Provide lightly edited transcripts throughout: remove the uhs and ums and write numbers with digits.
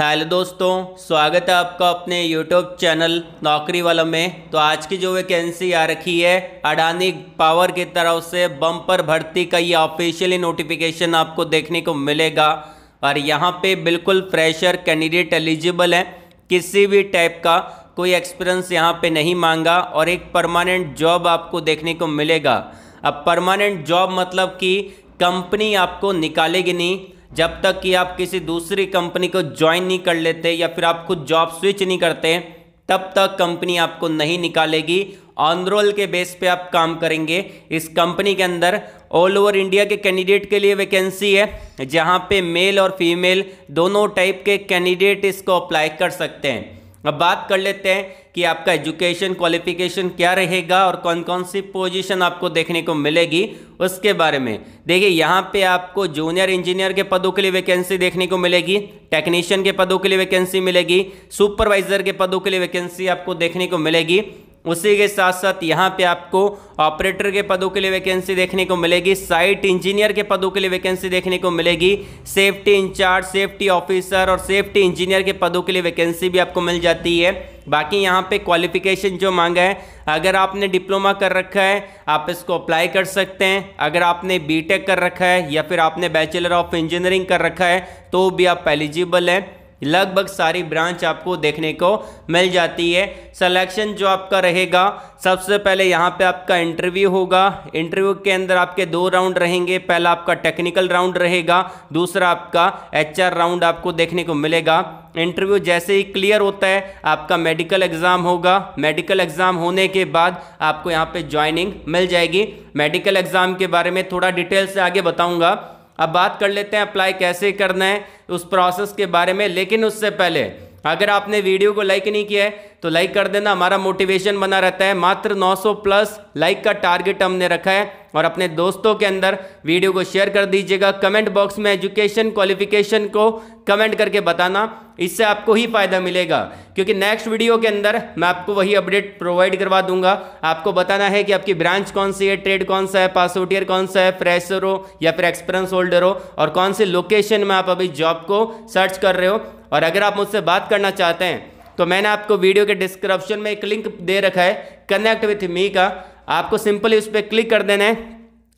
Hello दोस्तों, स्वागत है आपका अपने YouTube चैनल नौकरी वालों में। तो आज की जो वैकेंसी आ रखी है अडानी पावर की तरफ से बम्पर भर्ती का ये ऑफिशियली नोटिफिकेशन आपको देखने को मिलेगा। और यहाँ पे बिल्कुल फ्रेशर कैंडिडेट एलिजिबल है, किसी भी टाइप का कोई एक्सपीरियंस यहाँ पे नहीं मांगा और एक परमानेंट जॉब आपको देखने को मिलेगा। अब परमानेंट जॉब मतलब कि कंपनी आपको निकालेगी नहीं जब तक कि आप किसी दूसरी कंपनी को ज्वाइन नहीं कर लेते या फिर आप खुद जॉब स्विच नहीं करते, तब तक कंपनी आपको नहीं निकालेगी। ऑन रोल के बेस पे आप काम करेंगे। इस कंपनी के अंदर ऑल ओवर इंडिया के कैंडिडेट के लिए वैकेंसी है, जहां पे मेल और फीमेल दोनों टाइप के कैंडिडेट इसको अप्लाई कर सकते हैं। अब बात कर लेते हैं कि आपका एजुकेशन क्वालिफिकेशन क्या रहेगा और कौन कौन सी पोजीशन आपको देखने को मिलेगी उसके बारे में। देखिए, यहाँ पे आपको जूनियर इंजीनियर के पदों के लिए वैकेंसी देखने को मिलेगी, टेक्नीशियन के पदों के लिए वैकेंसी मिलेगी, सुपरवाइजर के पदों के लिए वैकेंसी आपको देखने को मिलेगी। उसी के साथ साथ यहाँ पे आपको ऑपरेटर के पदों के लिए वैकेंसी देखने को मिलेगी, साइट इंजीनियर के पदों के लिए वैकेंसी देखने को मिलेगी, सेफ्टी इंचार्ज, सेफ्टी ऑफिसर और सेफ्टी इंजीनियर के पदों के लिए वैकेंसी भी आपको मिल जाती है। बाकी यहाँ पे क्वालिफिकेशन जो मांगा है, अगर आपने डिप्लोमा कर रखा है आप इसको अप्लाई कर सकते हैं। अगर आपने बीटेक कर रखा है या फिर आपने बैचलर ऑफ इंजीनियरिंग कर रखा है तो भी आप एलिजिबल हैं। लगभग सारी ब्रांच आपको देखने को मिल जाती है। सिलेक्शन जो आपका रहेगा, सबसे पहले यहाँ पे आपका इंटरव्यू होगा। इंटरव्यू के अंदर आपके 2 राउंड रहेंगे। पहला आपका टेक्निकल राउंड रहेगा, दूसरा आपका HR राउंड आपको देखने को मिलेगा। इंटरव्यू जैसे ही क्लियर होता है आपका मेडिकल एग्जाम होगा। मेडिकल एग्जाम होने के बाद आपको यहाँ पे ज्वाइनिंग मिल जाएगी। मेडिकल एग्जाम के बारे में थोड़ा डिटेल से आगे बताऊँगा। अब बात कर लेते हैं अप्लाई कैसे करना है उस प्रोसेस के बारे में। लेकिन उससे पहले अगर आपने वीडियो को लाइक नहीं किया है तो लाइक कर देना, हमारा मोटिवेशन बना रहता है। मात्र 900 प्लस लाइक का टारगेट हमने रखा है। और अपने दोस्तों के अंदर वीडियो को शेयर कर दीजिएगा। कमेंट बॉक्स में एजुकेशन क्वालिफिकेशन को कमेंट करके बताना, इससे आपको ही फायदा मिलेगा, क्योंकि नेक्स्ट वीडियो के अंदर मैं आपको वही अपडेट प्रोवाइड करवा दूंगा। आपको बताना है कि आपकी ब्रांच कौन सी है, ट्रेड कौन सा है, पास आउट ईयर कौन सा है, फ्रेशर हो या फिर एक्सपीरियंस होल्डर हो, और कौन सी लोकेशन में आप अभी जॉब को सर्च कर रहे हो। और अगर आप मुझसे बात करना चाहते हैं तो मैंने आपको वीडियो के डिस्क्रिप्शन में एक लिंक दे रखा है कनेक्ट विथ मी का। आपको सिंपली उस पर क्लिक कर देना है,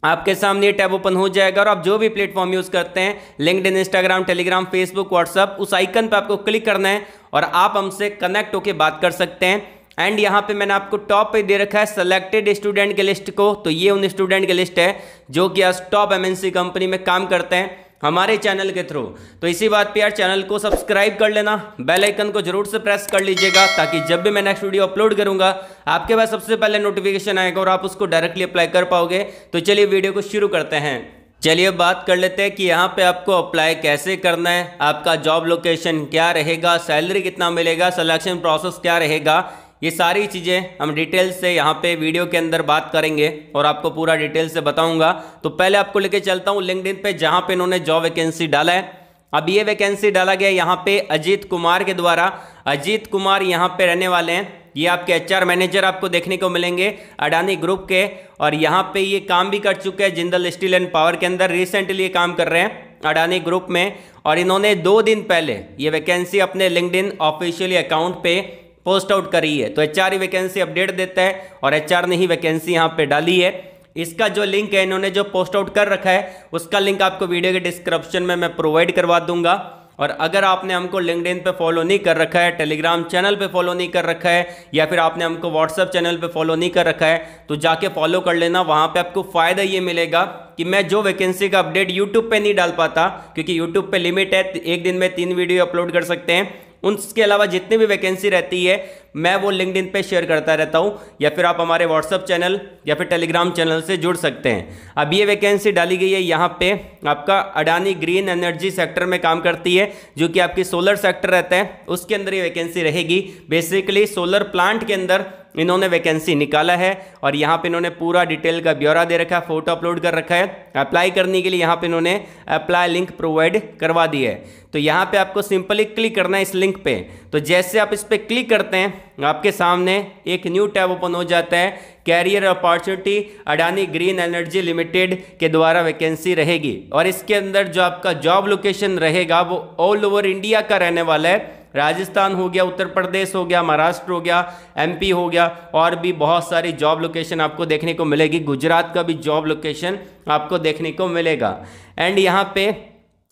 आपके सामने ये टैब ओपन हो जाएगा। और आप जो भी प्लेटफॉर्म यूज़ करते हैं, LinkedIn, Instagram, Telegram, Facebook, WhatsApp, उस आइकन पर आपको क्लिक करना है और आप हमसे कनेक्ट होकर बात कर सकते हैं। एंड यहाँ पे मैंने आपको टॉप पे दे रखा है सेलेक्टेड स्टूडेंट के लिस्ट को। तो ये उन स्टूडेंट की लिस्ट है जो कि आज टॉप MNC कंपनी में काम करते हैं हमारे चैनल के थ्रू। तो इसी बात पे यार चैनल को सब्सक्राइब कर लेना, बेल आइकन को जरूर से प्रेस कर लीजिएगा, ताकि जब भी मैं नेक्स्ट वीडियो अपलोड करूंगा आपके पास सबसे पहले नोटिफिकेशन आएगा और आप उसको डायरेक्टली अप्लाई कर पाओगे। तो चलिए वीडियो को शुरू करते हैं। चलिए बात कर लेते हैं कि यहाँ पे आपको अप्लाई कैसे करना है, आपका जॉब लोकेशन क्या रहेगा, सैलरी कितना मिलेगा, सिलेक्शन प्रोसेस क्या रहेगा। ये सारी चीज़ें हम डिटेल से यहाँ पे वीडियो के अंदर बात करेंगे और आपको पूरा डिटेल से बताऊंगा। तो पहले आपको लेके चलता हूँ लिंक्डइन पे, जहाँ पे इन्होंने जॉब वैकेंसी डाला है। अब ये वैकेंसी डाला गया यहाँ पे अजीत कुमार के द्वारा। अजीत कुमार यहाँ पे रहने वाले हैं, ये आपके HR मैनेजर आपको देखने को मिलेंगे अडानी ग्रुप के। और यहाँ पे ये काम भी कर चुके हैं जिंदल स्टील एंड पावर के अंदर, रिसेंटली ये काम कर रहे हैं अडानी ग्रुप में। और इन्होंने 2 दिन पहले ये वैकेंसी अपने लिंक्डइन ऑफिशियली अकाउंट पे पोस्ट आउट करी है। तो HR ही वैकेंसी अपडेट देता है और HR ने ही वैकेंसी यहाँ पे डाली है। इसका जो लिंक है इन्होंने जो पोस्ट आउट कर रखा है उसका लिंक आपको वीडियो के डिस्क्रिप्शन में मैं प्रोवाइड करवा दूंगा। और अगर आपने हमको लिंक्डइन पे फॉलो नहीं कर रखा है, टेलीग्राम चैनल पे फॉलो नहीं कर रखा है, या फिर आपने हमको व्हाट्सअप चैनल पे फॉलो नहीं कर रखा है, तो जाके फॉलो कर लेना। वहाँ पे आपको फ़ायदा ये मिलेगा कि मैं जो वैकेंसी का अपडेट यूट्यूब पे नहीं डाल पाता, क्योंकि यूट्यूब पे लिमिट है, एक दिन में 3 वीडियो अपलोड कर सकते हैं। उसके अलावा जितनी भी वैकेंसी रहती है मैं वो लिंक्डइन पे शेयर करता रहता हूँ, या फिर आप हमारे व्हाट्सअप चैनल या फिर टेलीग्राम चैनल से जुड़ सकते हैं। अब ये वैकेंसी डाली गई है यहाँ पे आपका अडानी ग्रीन एनर्जी सेक्टर में काम करती है, जो कि आपकी सोलर सेक्टर रहता है, उसके अंदर ये वैकेंसी रहेगी। बेसिकली सोलर प्लांट के अंदर इन्होंने वैकेंसी निकाला है और यहाँ पे इन्होंने पूरा डिटेल का ब्यौरा दे रखा है, फोटो अपलोड कर रखा है। अप्लाई करने के लिए यहाँ पे इन्होंने अप्लाई लिंक प्रोवाइड करवा दी है। तो यहाँ पे आपको सिंपली क्लिक करना है इस लिंक पे। तो जैसे आप इस पर क्लिक करते हैं आपके सामने एक न्यू टैब ओपन हो जाता है, career opportunity Adani green energy limited के द्वारा वैकेंसी रहेगी और इसके अंदर जो आपका जॉब लोकेशन रहेगा वो ऑल ओवर इंडिया का रहने वाला है। राजस्थान हो गया, उत्तर प्रदेश हो गया, महाराष्ट्र हो गया, एमपी हो गया और भी बहुत सारी जॉब लोकेशन आपको देखने को मिलेगी। गुजरात का भी जॉब लोकेशन आपको देखने को मिलेगा। एंड यहाँ पे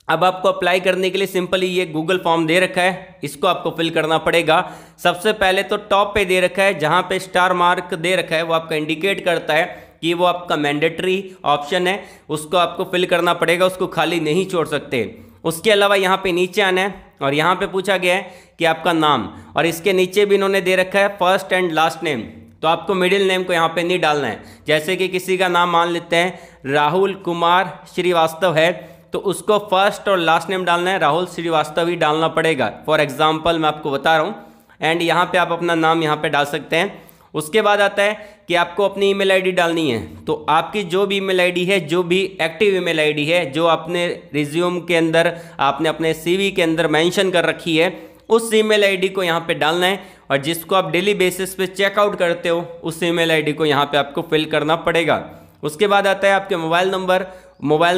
अब आपको अप्लाई करने के लिए सिंपली ये गूगल फॉर्म दे रखा है, इसको आपको फिल करना पड़ेगा। सबसे पहले तो टॉप पे दे रखा है, जहाँ पे स्टार मार्क दे रखा है वो आपका इंडिकेट करता है कि वो आपका मैंडेटरी ऑप्शन है, उसको आपको फिल करना पड़ेगा, उसको खाली नहीं छोड़ सकते। उसके अलावा यहाँ पे नीचे आना है और यहाँ पे पूछा गया है कि आपका नाम, और इसके नीचे भी इन्होंने दे रखा है फर्स्ट एंड लास्ट नेम। तो आपको मिडिल नेम को यहाँ पे नहीं डालना है। जैसे कि किसी का नाम मान लेते हैं राहुल कुमार श्रीवास्तव है तो उसको फर्स्ट और लास्ट नेम डालना है, राहुल श्रीवास्तव ही डालना पड़ेगा। फॉर एग्जाम्पल मैं आपको बता रहा हूँ। एंड यहाँ पे आप अपना नाम यहाँ पे डाल सकते हैं। उसके बाद आता है कि आपको अपनी ईमेल आईडी डालनी है। तो आपकी जो भी ईमेल आईडी है, जो भी एक्टिव ईमेल आईडी है, जो आपने रिज्यूम के अंदर आपने अपने सीवी के अंदर मेंशन कर रखी है, उस ईमेल आईडी को यहाँ पे डालना है। और जिसको आप डेली बेसिस पे चेकआउट करते हो उस ईमेल आईडी को यहाँ पे आपको फिल करना पड़ेगा। उसके बाद आता है आपके मोबाइल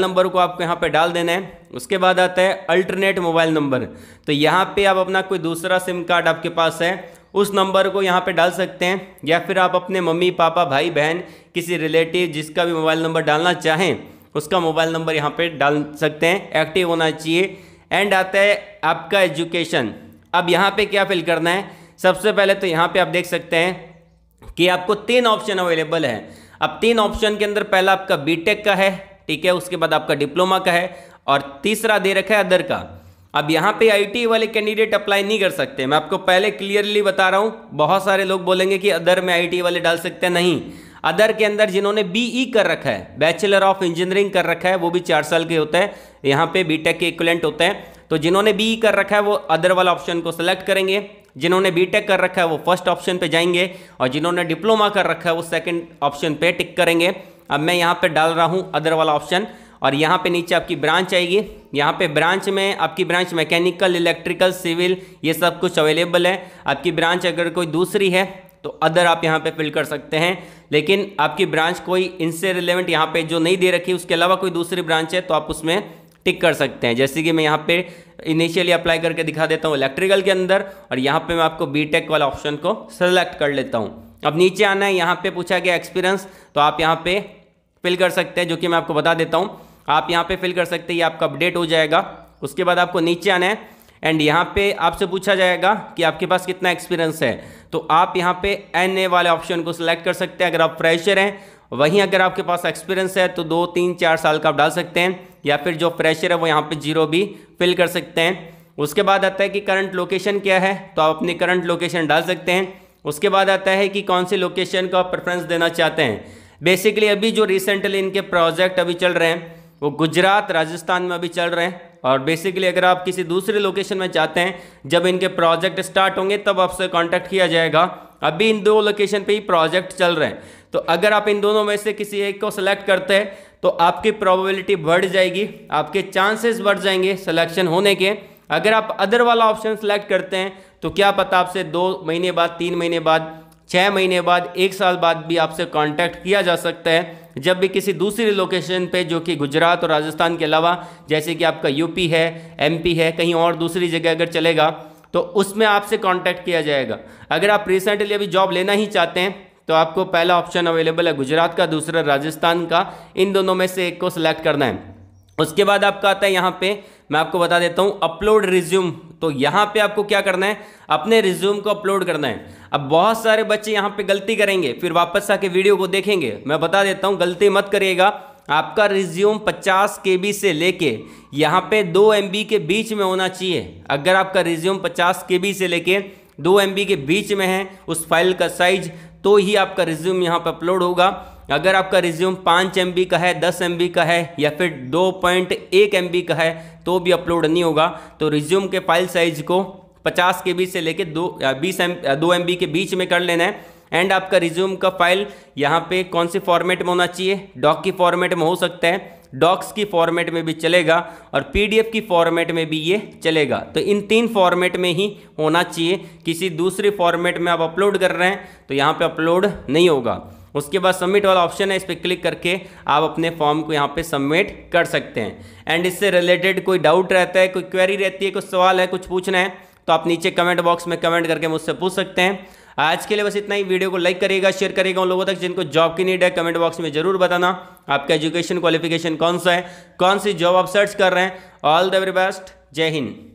नंबर को आपको यहाँ पे डाल देना है। उसके बाद आता है अल्टरनेट मोबाइल नंबर। तो यहाँ पे आप अपना कोई दूसरा सिम कार्ड आपके पास है उस नंबर को यहाँ पे डाल सकते हैं, या फिर आप अपने मम्मी पापा भाई बहन किसी रिलेटिव जिसका भी मोबाइल नंबर डालना चाहें उसका मोबाइल नंबर यहाँ पे डाल सकते हैं, एक्टिव होना चाहिए। एंड आता है आपका एजुकेशन। अब यहाँ पे क्या फिल करना है, सबसे पहले तो यहाँ पे आप देख सकते हैं कि आपको 3 ऑप्शन अवेलेबल है। अब 3 ऑप्शन के अंदर पहला आपका बीटेक का है, ठीक है, उसके बाद आपका डिप्लोमा का है और तीसरा दे रखा है अदर का। अब यहाँ पे आईटी वाले कैंडिडेट अप्लाई नहीं कर सकते, मैं आपको पहले क्लियरली बता रहा हूँ। बहुत सारे लोग बोलेंगे कि अदर में आईटी वाले डाल सकते हैं, नहीं। अदर के अंदर जिन्होंने बीई कर रखा है, बैचलर ऑफ इंजीनियरिंग कर रखा है, वो भी 4 साल के होता है, यहाँ पे बीटेक के इक्विवेलेंट होते हैं। तो जिन्होंने बीई कर रखा है वो अदर वाला ऑप्शन को सिलेक्ट करेंगे, जिन्होंने बीटेक कर रखा है वो फर्स्ट ऑप्शन पे जाएंगे और जिन्होंने डिप्लोमा कर रखा है वो सेकंड ऑप्शन पे टिक करेंगे। अब मैं यहाँ पे डाल रहा हूँ अदर वाला ऑप्शन और यहाँ पे नीचे आपकी ब्रांच आएगी। यहाँ पे ब्रांच में आपकी ब्रांच मैकेनिकल, इलेक्ट्रिकल, सिविल ये सब कुछ अवेलेबल है। आपकी ब्रांच अगर कोई दूसरी है तो अदर आप यहाँ पे फिल कर सकते हैं, लेकिन आपकी ब्रांच कोई इनसे रिलेवेंट यहाँ पे जो नहीं दे रखी उसके अलावा कोई दूसरी ब्रांच है तो आप उसमें टिक कर सकते हैं। जैसे कि मैं यहाँ पे इनिशियली अप्लाई करके दिखा देता हूँ इलेक्ट्रिकल के अंदर और यहाँ पे मैं आपको बीटेक वाला ऑप्शन को सेलेक्ट कर लेता हूँ। अब नीचे आना है, यहाँ पे पूछा गया एक्सपीरियंस, तो आप यहाँ पे फिल कर सकते हैं, जो कि मैं आपको बता देता हूँ। आप यहाँ पे फिल कर सकते हैं, ये आपका अपडेट हो जाएगा। उसके बाद आपको नीचे आना है एंड यहाँ पे आपसे पूछा जाएगा कि आपके पास कितना एक्सपीरियंस है, तो आप यहाँ पे NA वाले ऑप्शन को सिलेक्ट कर सकते हैं अगर आप फ्रेशर हैं। वहीं अगर आपके पास एक्सपीरियंस है तो 2, 3, 4 साल का आप डाल सकते हैं, या फिर जो फ्रेशर है वो यहाँ पे 0 भी फिल कर सकते हैं। उसके बाद आता है कि करंट लोकेशन क्या है, तो आप अपनी करंट लोकेशन डाल सकते हैं। उसके बाद आता है कि कौन सी लोकेशन को आप प्रेफरेंस देना चाहते हैं। बेसिकली अभी जो रिसेंटली इनके प्रोजेक्ट अभी चल रहे हैं वो गुजरात, राजस्थान में अभी चल रहे हैं। और बेसिकली अगर आप किसी दूसरे लोकेशन में चाहते हैं, जब इनके प्रोजेक्ट स्टार्ट होंगे तब आपसे कांटेक्ट किया जाएगा। अभी इन 2 लोकेशन पे ही प्रोजेक्ट चल रहे हैं, तो अगर आप इन दोनों में से किसी एक को सिलेक्ट करते हैं तो आपकी प्रोबेबिलिटी बढ़ जाएगी, आपके चांसेस बढ़ जाएंगे सिलेक्शन होने के। अगर आप अदर वाला ऑप्शन सेलेक्ट करते हैं तो क्या पता आपसे 2 महीने बाद, 3 महीने बाद, 6 महीने बाद, 1 साल बाद भी आपसे कांटेक्ट किया जा सकता है, जब भी किसी दूसरी लोकेशन पे जो कि गुजरात और राजस्थान के अलावा, जैसे कि आपका यूपी है, एमपी है, कहीं और दूसरी जगह अगर चलेगा तो उसमें आपसे कांटेक्ट किया जाएगा। अगर आप रिसेंटली अभी जॉब लेना ही चाहते हैं तो आपको पहला ऑप्शन अवेलेबल है गुजरात का, दूसरा राजस्थान का, इन दोनों में से एक को सिलेक्ट करना है। उसके बाद आपका आता है यहाँ पे, मैं आपको बता देता हूँ, अपलोड रिज्यूम। तो यहाँ पे आपको क्या करना है, अपने रिज्यूम को अपलोड करना है। अब बहुत सारे बच्चे यहाँ पे गलती करेंगे, फिर वापस आके वीडियो को देखेंगे। मैं बता देता हूँ, गलती मत करिएगा। आपका रिज्यूम 50 KB से लेके यहाँ पे 2 MB के बीच में होना चाहिए। अगर आपका रिज्यूम 50 KB से लेके 2 MB के बीच में है उस फाइल का साइज, तो ही आपका रिज्यूम यहाँ पे अपलोड होगा। अगर आपका रिज्यूम 5 MB का है, 10 MB का है या फिर 2.1 MB का है तो भी अपलोड नहीं होगा। तो रिज्यूम के फाइल साइज को 50 KB से लेके 2 MB के बीच में कर लेना है। एंड आपका रिज्यूम का फाइल यहाँ पे कौन सी फॉर्मेट में होना चाहिए, डॉक की फॉर्मेट में हो सकता है, डॉक्स की फॉर्मेट में भी चलेगा और पीडीएफ की फॉर्मेट में भी ये चलेगा। तो इन 3 फॉर्मेट में ही होना चाहिए। किसी दूसरी फॉर्मेट में आप अपलोड कर रहे हैं तो यहाँ पे अपलोड नहीं होगा। उसके बाद सबमिट वाला ऑप्शन है, इस पर क्लिक करके आप अपने फॉर्म को यहाँ पे सबमिट कर सकते हैं। एंड इससे रिलेटेड कोई डाउट रहता है, कोई क्वेरी रहती है, कुछ सवाल है, कुछ पूछना है तो आप नीचे कमेंट बॉक्स में कमेंट करके मुझसे पूछ सकते हैं। आज के लिए बस इतना ही। वीडियो को लाइक करिएगा, शेयर करिएगा उन लोगों तक जिनको जॉब की नीड है। कमेंट बॉक्स में जरूर बताना आपका एजुकेशन क्वालिफिकेशन कौन सा है, कौन सी जॉब आप सर्च कर रहे हैं। ऑल द वेरी बेस्ट, जय हिंद।